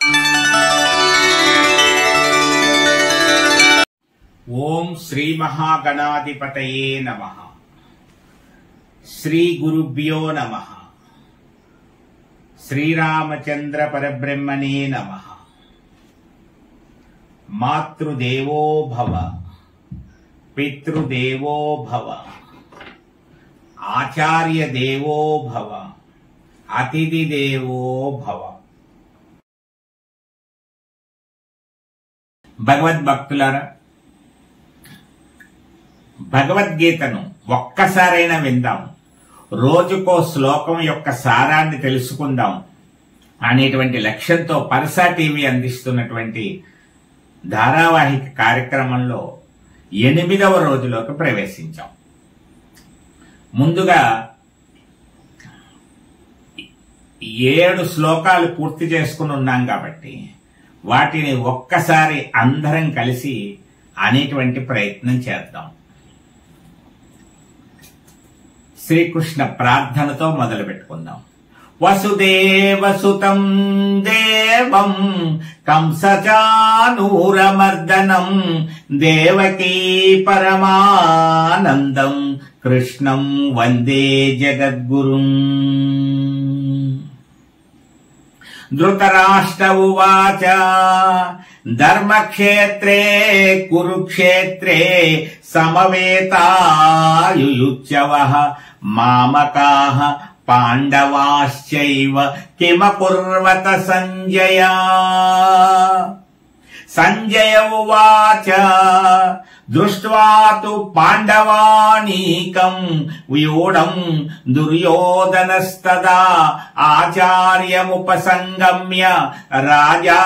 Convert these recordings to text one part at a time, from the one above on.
ఓం శ్రీ మహాగణాధిపతయే నమః. శ్రీ గురుభ్యో నమః. శ్రీరామచంద్ర పరబ్రహ్మణే నమః. మాతృదేవో భవ, పితృదేవో భవ, ఆచార్య దేవో భవ, అతిథి దేవో భవ. భగవద్భక్తులారా, భగవద్గీతను ఒక్కసారైనా విందాం, రోజుకో శ్లోకం యొక్క సారాన్ని తెలుసుకుందాం అనేటువంటి లక్ష్యంతో పరసా టీవీ అందిస్తున్నటువంటి ధారావాహిక కార్యక్రమంలో 8వ రోజులోకి ప్రవేశించాం. ముందుగా 7 శ్లోకాలు పూర్తి చేసుకుని ఉన్నాం కాబట్టి వాటిని ఒక్కసారి అందరం కలిసి అనేటువంటి ప్రయత్నం చేద్దాం. శ్రీకృష్ణ ప్రార్థనతో మొదలు పెట్టుకుందాం. వసుదేవసుతం దేవం కంసచానూరమర్దనం దేవకీ పరమానందం కృష్ణం వందే జగద్గురుం. ధృతరాష్ట్ర ఉవాచ ధర్మక్షేత్రే కురుక్షేత్రే సమవేతాయుయుత్సవః మామకాః పాండవాశ్చైవ కిమకుర్వత సంజయ. సంజయ ఉవాచ దృష్ట్వా తు పాండవానీకం వ్యూఢం దుర్యోధనస్తదా ఆచార్యముపసంగమ్య రాజా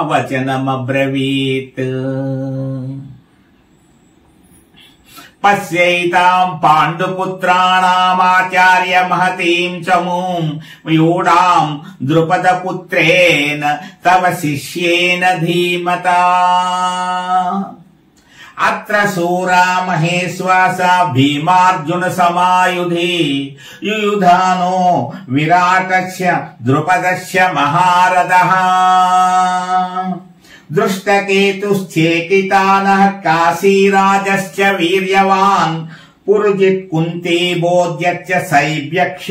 వచనమబ్రవీత్. పశ్యైతాం పాండుపుత్రాణామాచార్య మహతీం చమూం వ్యూఢాం ద్రుపదపుత్రేణ తవ శిష్యేన ధీమతా. అత్ర శూరా మహేశ్వాస భీమార్జున సమాయుధి యుయుధానో విరాటస్య ద్రుపదస్య మహారథః. దృష్టకేతుశ్చేకితానః కాశీరాజశ్చ వీర్యవాన్ పురుజిత్ కుంతీ బోధ్యశ్చ సైభ్యక్ష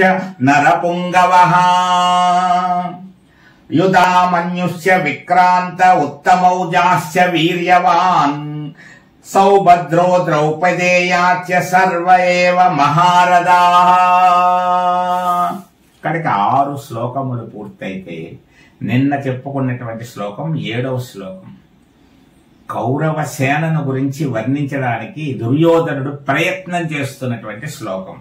నరపుంగవః. యుధామన్యుశ్చ విక్రాంత ఉత్తమౌజాశ్చ వీర్యవాన్ సౌభద్రో ద్రౌపదేయాచ సర్వ ఏవ మహారథాః. ఇక్కడికి 6 శ్లోకములు పూర్తయితే నిన్న చెప్పుకున్నటువంటి శ్లోకం 7వ శ్లోకం. కౌరవ సేనను గురించి వర్ణించడానికి దుర్యోధనుడు ప్రయత్నం చేస్తున్నటువంటి శ్లోకం.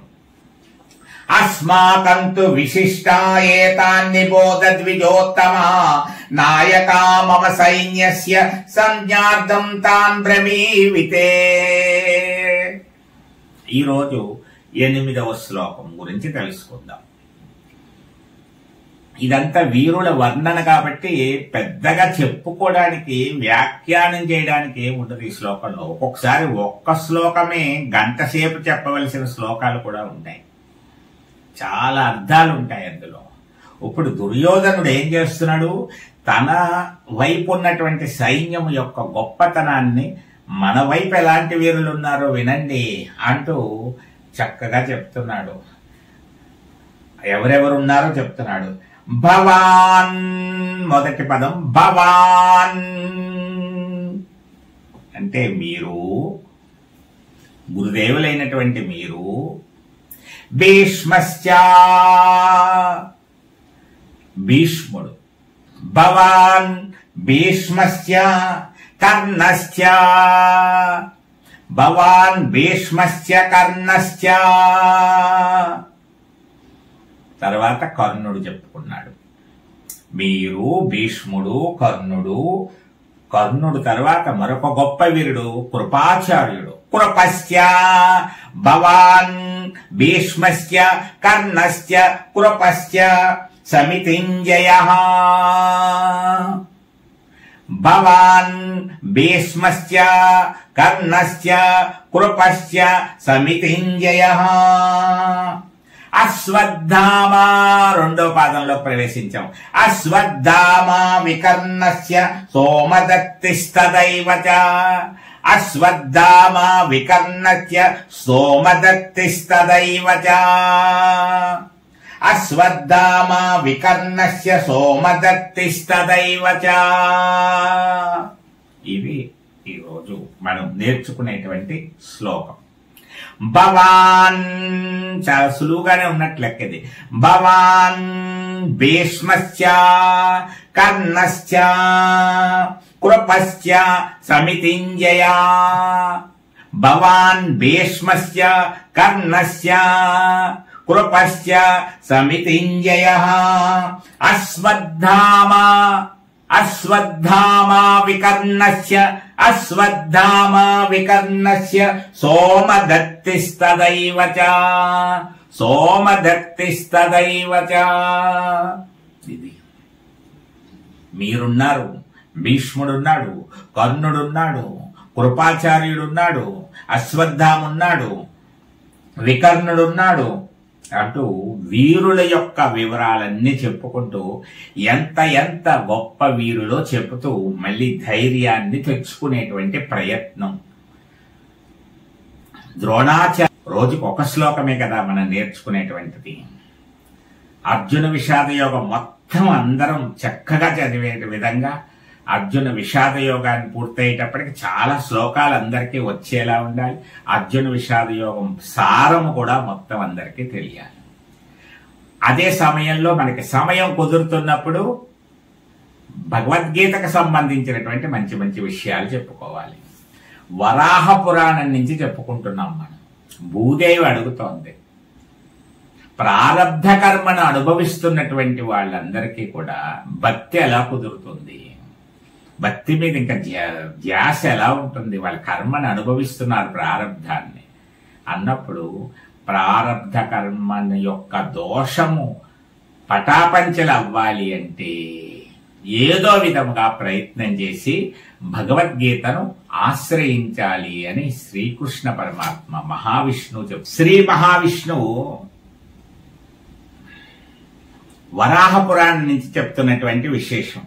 అస్మాకంతు విశిష్టాయేతాన్నిబోధ ద్విజోత్తమ నాయకా మమ సైన్యస్య సంజ్ఞార్థం తాన్ బ్రమీవితే. ఈరోజు 8వ శ్లోకం గురించి తెలుసుకుందాం. ఇదంతా వీరుల వర్ణన కాబట్టి పెద్దగా చెప్పుకోవడానికి, వ్యాఖ్యానం చేయడానికి ఏముండదు ఈ శ్లోకంలో. ఒక్కొక్కసారి ఒక్క శ్లోకమే గంట సేపు చెప్పవలసిన శ్లోకాలు కూడా ఉంటాయి. చాలా అర్థాలు ఉంటాయి అందులో. ఇప్పుడు దుర్యోధనుడు ఏం చేస్తున్నాడు? తన వైపు ఉన్నటువంటి సైన్యం యొక్క గొప్పతనాన్ని, మన వైపు ఎలాంటి వీరులు ఉన్నారో వినండి అంటూ చక్కగా చెప్తున్నాడు. ఎవరెవరు ఉన్నారో చెప్తున్నాడు. భవాన్, మొదటి పదం భవాన్ అంటే మీరు, గురుదేవులైనటువంటి మీరు. భీష్మశ్చ, భీష్ముడు. భవాన్ భీష్మశ్చ కర్ణశ్చ, భవాన్ భీష్మశ్చ కర్ణశ్చ. తర్వాత కర్ణుడు చెప్పుకున్నాడు. మీరు, భీష్ముడు, కర్ణుడు. కర్ణుడు తర్వాత మరొక గొప్ప వీరుడు కృపాచార్యుడు. కృపశ్చ, భవాన్ భీష్మశ్చ కర్ణశ్చ కృపశ్చ సమితింజయః. భవాన్ భీష్మశ్చ కర్ణశ్చ కృపశ్చ సమితింజయః. అశ్వత్థామ రెండో పాదంలో ప్రవేశించాం. అశ్వత్థామ వికర్ణస్య సోమదత్తిస్తదైవ చ. అశ్వత్థామ వికర్ణస్య సోమదత్తిస్తదైవ చ. అశ్వత్థామ వికర్ణస్య సోమదత్తిస్తదైవ చ. ఇవి ఈరోజు మనం నేర్చుకునేటువంటి శ్లోకం. భవాన్ చాలా సులువుగానే ఉన్నట్లు లెక్కది. భవాన్ భీష్మస్య కర్ణస్య కృపస్య సమితింజయ. భవాన్ భీష్మస్య కర్ణస్య కృపస్య సమితింజయ. అశ్వత్థామ అశ్వత్థామ వికర్ణస్య అశ్వత్థామ వికర్ణస్య సోమదత్తిస్తదైవ చ. సోమదత్తిస్తదైవ చ. ఇది మీరున్నారు, భీష్ముడున్నాడు, కర్ణుడున్నాడు, కృపాచార్యుడున్నాడు, అశ్వత్థామున్నాడు, వికర్ణుడున్నాడు అంటూ వీరుల యొక్క వివరాలన్నీ చెప్పుకుంటూ ఎంత ఎంత గొప్ప వీరులో చెబుతూ మళ్ళీ ధైర్యాన్ని తెచ్చుకునేటువంటి ప్రయత్నం. ద్రోణాచార్య రోజుకు ఒక శ్లోకమే కదా మనం నేర్చుకునేటువంటిది. అర్జున విషాద యోగం మొత్తం అందరం చక్కగా చదివే విధంగా అర్జున విషాద యోగాన్ని పూర్తయ్యేటప్పటికి చాలా శ్లోకాలు అందరికీ వచ్చేలా ఉండాలి. అర్జున విషాద యోగం సారము కూడా మొత్తం అందరికీ తెలియాలి. అదే సమయంలో మనకి సమయం కుదురుతున్నప్పుడు భగవద్గీతకు సంబంధించినటువంటి మంచి మంచి విషయాలు చెప్పుకోవాలి. వరాహ పురాణం నుంచి చెప్పుకుంటున్నాం మనం. భూదేవి అడుగుతోంది, ప్రారబ్ధ కర్మను అనుభవిస్తున్నటువంటి వాళ్ళందరికీ కూడా భక్తి ఎలా కుదురుతుంది, భక్తి మీద ఇంకా ధ్యాస ఎలా ఉంటుంది, వాళ్ళ కర్మను అనుభవిస్తున్నారు ప్రారబ్ధాన్ని అన్నప్పుడు ప్రారబ్ధ కర్మ యొక్క దోషము పటాపంచలు అవ్వాలి అంటే ఏదో విధముగా ప్రయత్నం చేసి భగవద్గీతను ఆశ్రయించాలి అని శ్రీకృష్ణ పరమాత్మ మహావిష్ణువు శ్రీ మహావిష్ణువు వరాహ పురాణం నుంచి చెప్తున్నటువంటి విశేషం.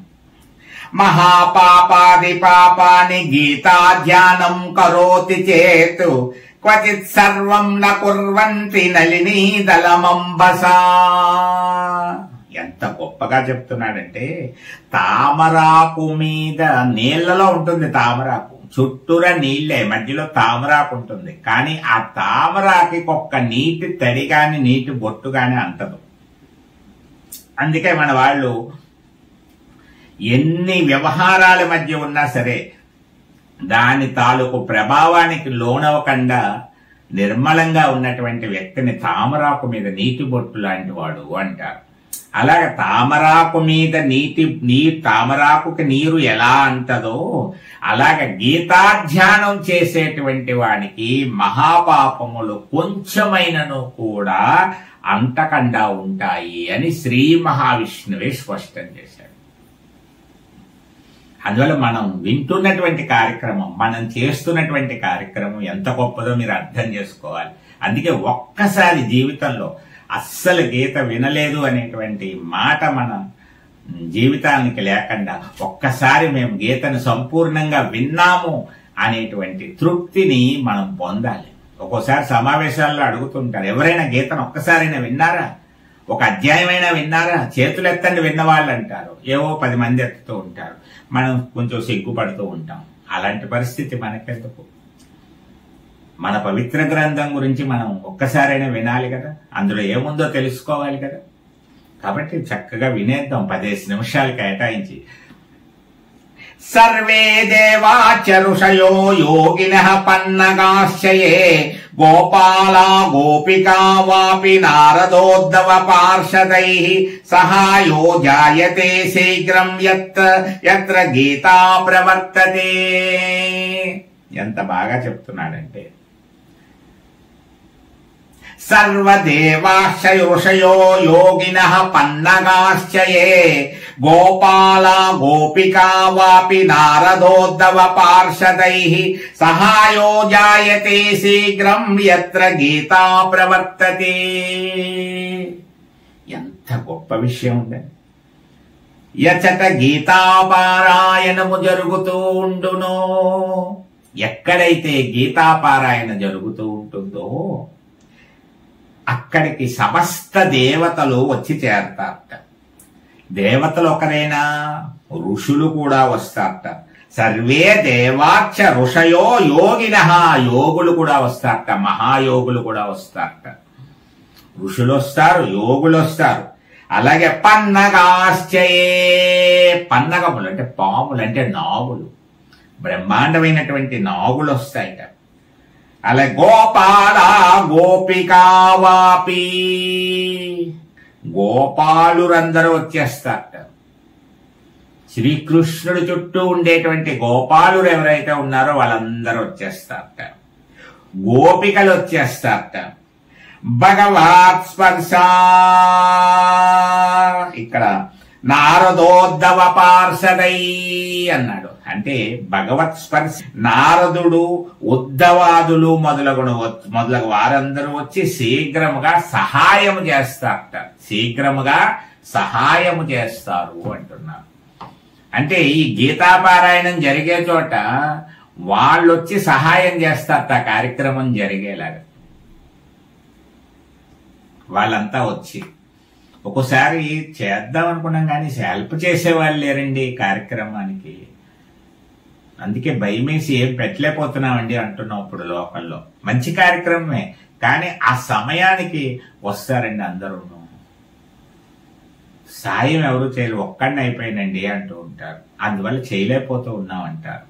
మహాపాపాది పాపాని గీతా ధ్యానం కరోతి చేతు క్వచిత్ సర్వం న కుర్వంతి నలినీ దళమంబసా. ఎంత గొప్పగా చెప్తున్నాడంటే, తామరాకు మీద నీళ్లలో ఉంటుంది తామరాకు, చుట్టూరా నీళ్లే, మధ్యలో తామరాకు ఉంటుంది. కానీ ఆ తామరాకి ఒక్క నీటి తడి గాని నీటి బొట్టు గాని అంటదు. అందుకే మన వాళ్ళు ఎన్ని వ్యవహారాల మధ్య ఉన్నా సరే దాని తాలూకు ప్రభావానికి లోనవకుండా నిర్మలంగా ఉన్నటువంటి వ్యక్తిని తామరాకు మీద నీటి బొట్టు లాంటి వాడు అంటారు. అలాగే తామరాకు మీద తామరాకుకి నీరు ఎలా అంటదో అలాగే గీతాధ్యానం చేసేటువంటి వాడికి మహాపాపములు కొంచెమైనను కూడా అంటకుండా ఉంటాయి అని శ్రీ మహావిష్ణువే స్పష్టం చేశాడు. అందువల్ల మనం వింటున్నటువంటి కార్యక్రమం, మనం చేస్తున్నటువంటి కార్యక్రమం ఎంత గొప్పదో మీరు అర్థం చేసుకోవాలి. అందుకే ఒక్కసారి జీవితంలో అస్సలు గీత వినలేదు అనేటువంటి మాట మన జీవితానికి లేకుండా ఒక్కసారి మేము గీతను సంపూర్ణంగా విన్నాము అనేటువంటి తృప్తిని మనం పొందాలి. ఒక్కోసారి సమావేశాల్లో అడుగుతుంటారు, ఎవరైనా గీతను ఒక్కసారైనా విన్నారా, ఒక అధ్యాయమైనా విన్నారా, చేతులు ఎత్తండి విన్నవాళ్ళు అంటారు. ఏవో 10 మంది ఎత్తుతూ ఉంటారు. మనం కొంచెం సిగ్గుపడుతూ ఉంటాం. అలాంటి పరిస్థితి మనకెందుకు? మన పవిత్ర గ్రంథం గురించి మనం ఒక్కసారైనా వినాలి కదా, అందులో ఏముందో తెలుసుకోవాలి కదా. కాబట్టి చక్కగా వినేద్దాం 15 నిమిషాలు కేటాయించి. సర్వే దేవాచ ఋషయో యోగినః పన్నగాశ్చయే గోపాలా గోపికా వాపి నారదోద్ధవ పార్షదైః సహాయో జాయతే శీఘ్రం యత్ర గీతా ప్రవర్తతే. ఎంత బాగా చెప్తున్నాడంటే, సర్వదేవాశ్చ ఋషయో యోగినః పన్నగాశ్చయే గోపాల గోపికా వాపి నారదోద్దవ పార్షదైః సహాయో జాయతే శీఘ్రం యత్ర గీతా ప్రవర్తతే. ఎంత గొప్ప విషయం ఉందండి. యచట గీతాపారాయణము జరుగుతూ ఉండునో, ఎక్కడైతే గీతాపారాయణ జరుగుతూ ఉంటుందో అక్కడికి సమస్త దేవతలు వచ్చి చేరతారట. దేవతలు ఒకరైనా, ఋషులు కూడా వస్తారట. సర్వే దేవాక్ష ఋషయో యోగినః, యోగులు కూడా వస్తారట, మహాయోగులు కూడా వస్తారట. ఋషులు వస్తారు, యోగులు వస్తారు. అలాగే పన్నగాశ్చయే, పన్నగములు అంటే పాములు, అంటే నాగులు, బ్రహ్మాండమైనటువంటి నాగులు వస్తాయట. అలాగే గోపాల గోపికావాపి, గోపాలురందరూ వచ్చేస్తారట. శ్రీకృష్ణుడి చుట్టూ ఉండేటువంటి గోపాలురు ఎవరైతే ఉన్నారో వాళ్ళందరూ వచ్చేస్తారట. గోపికలు వచ్చేస్తారట. భగవత్ స్పర్శ, ఇక్కడ నారదోద్దవ పార్షదై అన్నాడు. అంటే భగవత్ స్పర్శ, నారదుడు, ఉద్ధవాదులు మొదలగు వారందరూ వచ్చి శీఘ్రముగా సహాయం చేస్తారట. శీఘ్రముగా సహాయము చేస్తారు అంటున్నారు. అంటే ఈ గీతాపారాయణం జరిగే చోట వాళ్ళు వచ్చి సహాయం చేస్తారట కార్యక్రమం జరిగేలాగా. వాళ్ళంతా వచ్చి ఒక్కోసారి చేద్దాం అనుకున్నాం కానీ హెల్ప్ చేసేవాళ్ళు లేరండి ఈ కార్యక్రమానికి. అందుకే భయమేసి ఏం పెట్టలేకపోతున్నామండి అంటున్నాం. ఇప్పుడు లోకల్లో మంచి కార్యక్రమమే, కానీ ఆ సమయానికి వస్తారండి అందరూ. సాయం ఎవరు చేయరు, ఒక్కడిని అయిపోయినండి అంటూ ఉంటారు. అందువల్ల చేయలేకపోతూ ఉన్నామంటారు.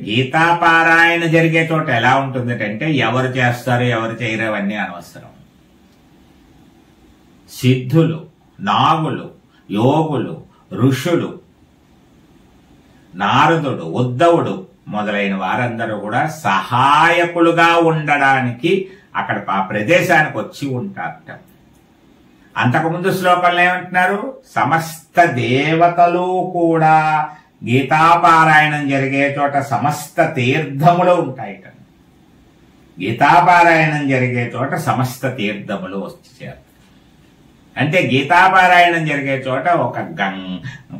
గీతాపారాయణ జరిగే చోట ఎలా ఉంటుందంటే ఎవరు చేస్తారు ఎవరు చేయరు అవన్నీ అనవసరం. సిద్ధులు, నాగులు, యోగులు, ఋషులు, నారదుడు, ఉద్ధవుడు మొదలైన వారందరూ కూడా సహాయకులుగా ఉండడానికి అక్కడ ఆ ప్రదేశానికి వచ్చి ఉంటారట. అంతకుముందు శ్లోకంలో ఏమంటున్నారు? సమస్త దేవతలు కూడా గీతాపారాయణం జరిగే చోట సమస్త తీర్థములు ఉంటాయిట. గీతాపారాయణం జరిగే చోట సమస్త తీర్థములు వచ్చారు. అంటే గీతాపారాయణం జరిగే చోట ఒక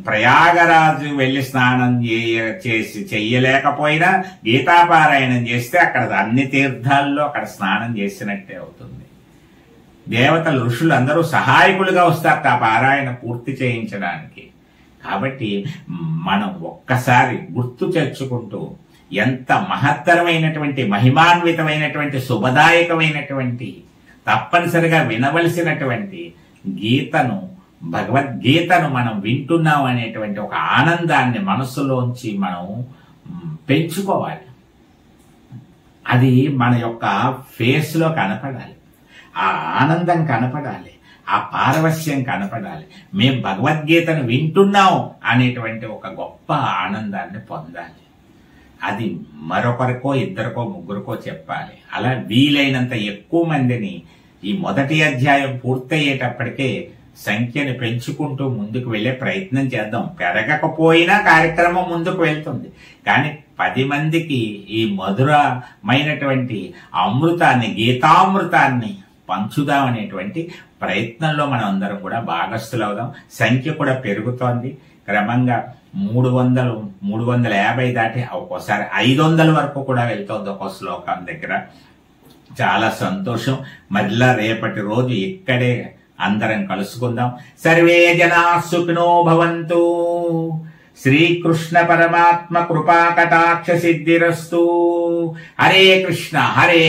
ప్రయాగరాజు వెళ్లి స్నానం చెయ్యలేకపోయినా గీతాపారాయణం చేస్తే అక్కడ అన్ని తీర్థాల్లో అక్కడ స్నానం చేసినట్టే అవుతుంది. దేవతలు, ఋషులు అందరూ సహాయకులుగా వస్తారు ఆ పారాయణ పూర్తి చేయించడానికి. కాబట్టి మనం ఒక్కసారి గుర్తు తెచ్చుకుంటూ ఎంత మహత్తరమైనటువంటి, మహిమాన్వితమైనటువంటి, శుభదాయకమైనటువంటి, తప్పనిసరిగా వినవలసినటువంటి గీతను, భగవద్గీతను మనం వింటున్నాం అనేటువంటి ఒక ఆనందాన్ని మనసులోంచి మనం పెంచుకోవాలి. అది మన యొక్క ఫేస్ లో కనపడాలి, ఆ ఆనందం కనపడాలి, ఆ పారవశ్యం కనపడాలి. మేం భగవద్గీతను వింటున్నాం అనేటువంటి ఒక గొప్ప ఆనందాన్ని పొందాలి. అది మరొకరికో, ఇద్దరికో, ముగ్గురికో చెప్పాలి. అలా వీలైనంత ఎక్కువ మందిని ఈ మొదటి అధ్యాయం పూర్తయ్యేటప్పటికే సంఖ్యను పెంచుకుంటూ ముందుకు వెళ్లే ప్రయత్నం చేద్దాం. పెరగకపోయినా కార్యక్రమం ముందుకు వెళ్తుంది. కానీ 10 మందికి ఈ మధురమైనటువంటి అమృతాన్ని, గీతామృతాన్ని పంచుదాం అనేటువంటి ప్రయత్నంలో మనం అందరం కూడా భాగస్థులవుదాం. సంఖ్య కూడా పెరుగుతోంది. క్రమంగా 300, 350 దాటి ఒక్కోసారి 500 వరకు కూడా వెళ్తోంది ఒక్కో శ్లోకం దగ్గర. చాలా సంతోషం. మళ్ళా రేపటి రోజు ఇక్కడే అందరం కలుసుకుందాం. సర్వే జనా సుఖినో భవంతు. శ్రీకృష్ణ పరమాత్మ కృపా కటాక్ష సిద్ధిరస్తు. హరే కృష్ణ, హరే